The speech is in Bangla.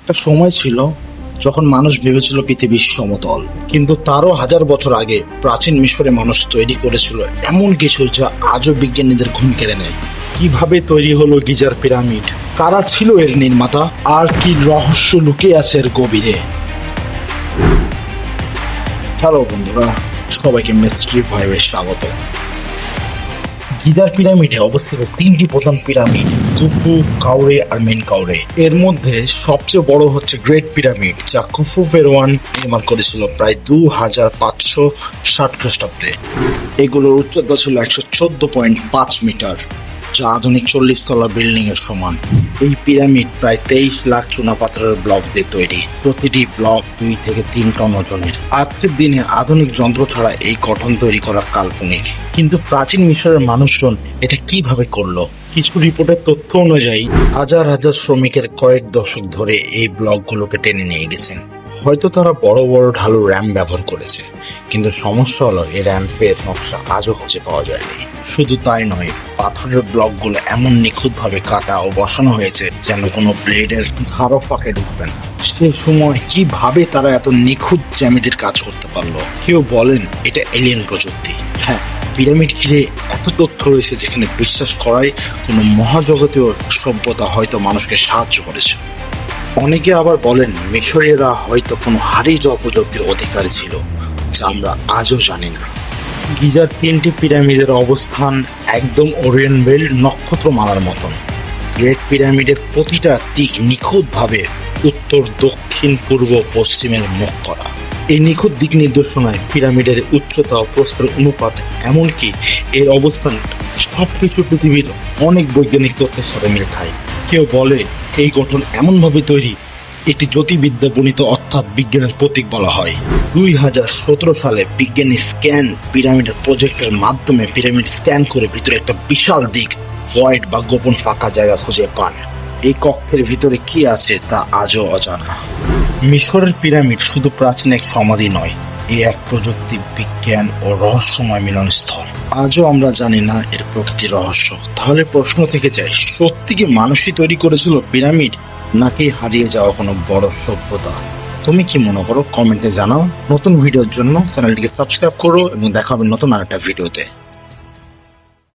একটা সময় ছিল যখন মানুষ ভেবেছিল পৃথিবীর সমতল, কিন্তু তারও হাজার বছর আগে প্রাচীন মিশরে মানুষ তৈরি করেছিল এমন কিছু যা আজও বিজ্ঞানীদের ঘুম কেড়ে নেয়। কিভাবে তৈরি হলো গিজার পিরামিড, কারা ছিল এর নির্মাতা, আর কি রহস্য লুকিয়ে আছে এর গভীরে। হ্যালো বন্ধুরা, সবাইকে মিস্ট্রি ফাইভে স্বাগত। গিজার পিরামিডে অবস্থিত তিনটি প্রধান পিরামিড, খুফু, কাউরে আর মেনকাউরে। এর মধ্যে সবচেয়ে বড় হচ্ছে গ্রেট পিরামিড, যা খুফু ফেরোয়ান নির্মাণ করেছিল প্রায় 2560 খ্রিস্টাব্দে। এগুলোর উচ্চতা ছিল 114.5 মিটার, যা আধুনিক 40 তলা বিল্ডিং এর সমান। এই পিরামিড প্রায় 23 লাখ চুনাপাথরের ব্লক দিয়ে তৈরি, প্রতিটি ব্লক 2 থেকে 3 টন ওজনের। আজকের দিনে আধুনিক যন্ত্র ছাড়া এই গঠন তৈরি করা কাল্পনিক, কিন্তু প্রাচীন মিশরের মানুষজন এটা কিভাবে করলো? কিছু রিপোর্টের তথ্য অনুযায়ী হাজার হাজার শ্রমিকের কয়েক দশক ধরে এই ব্লকগুলোকে টেনে নিয়ে গেছেন। হয়তো তারা বড় বড় ঢালু র্যাম্প ব্যবহার করেছে, কিন্তু সমস্যা হলো এই র্যাম্পের নকশা আজও খুঁজে পাওয়া যায়নি। শুধু তাই নয়, পাথরের ব্লকগুলো এমন নিখুঁতভাবে কাটা ও বসানো হয়েছে যেন কোনো ব্লেডের ধারও ফাঁকে ঢুকবে না। সে সময় কিভাবে তারা এত নিখুঁত জ্যামিতির কাজ করতে পারলো? কেউ বলেন এটা এলিয়েন প্রযুক্তি। হ্যাঁ, পিরামিড ঘিরে এত তথ্য রয়েছে যেখানে বিশ্বাস করাই কোনো মহাজগতীয় সভ্যতা হয়তো মানুষকে সাহায্য করেছে। অনেকে আবার বলেন মিশরীয়রা হয়তো কোনো হারিয়ে যাওয়া প্রযুক্তির অধিকারী ছিল, যা আমরা আজও জানি না। গিজার তিনটি পিরামিডের অবস্থান একদম ওরিয়েন্ট বেল্ট নক্ষত্রমালার মতন। গ্রেট পিরামিডের প্রতিটা দিক নিখুঁতভাবে উত্তর, দক্ষিণ, পূর্ব, পশ্চিমের মুখ করা। এই নিখুঁত দিক নির্দেশনায় পিরামিডের উচ্চতা ও প্রস্থের অনুপাত, এমনকি এর অবস্থান, সবকিছু পৃথিবীর অনেক বৈজ্ঞানিক তথ্যের সাথে মিল খায়। কেউ বলে এই গঠন এমনভাবে তৈরি এটি জ্যোতির্বিদ্যা বর্ণিত, অর্থাৎ বিজ্ঞানের প্রতীক বলা হয়। 2017 সালে বিজ্ঞানী স্ক্যান পিরামিডের প্রজেক্টের মাধ্যমে পিরামিড স্ক্যান করে ভিতরে একটা বিশাল দিক, ভয়েড বা গোপন ফাঁকা জায়গা খুঁজে পান। এই কক্ষের ভিতরে কি আছে তা আজও অজানা। মিশরের পিরামিড শুধু প্রাচীন এক সমাধি নয়, এক প্রযুক্তি, বিজ্ঞান ও রহস্যময় মিলনস্থল। আজও আমরা জানি না এর প্রকৃতি রহস্য। তাহলে প্রশ্ন থেকে যায়, সত্যি কি মানুষই তৈরি করেছিল পিরামিড, নাকি হারিয়ে যাওয়া কোনো বড় সভ্যতা? তুমি কি মনে করো? কমেন্টে জানাও। নতুন ভিডিওর জন্য চ্যানেলটিকে সাবস্ক্রাইব করো এবং দেখা হবে নতুন আরেকটা ভিডিওতে।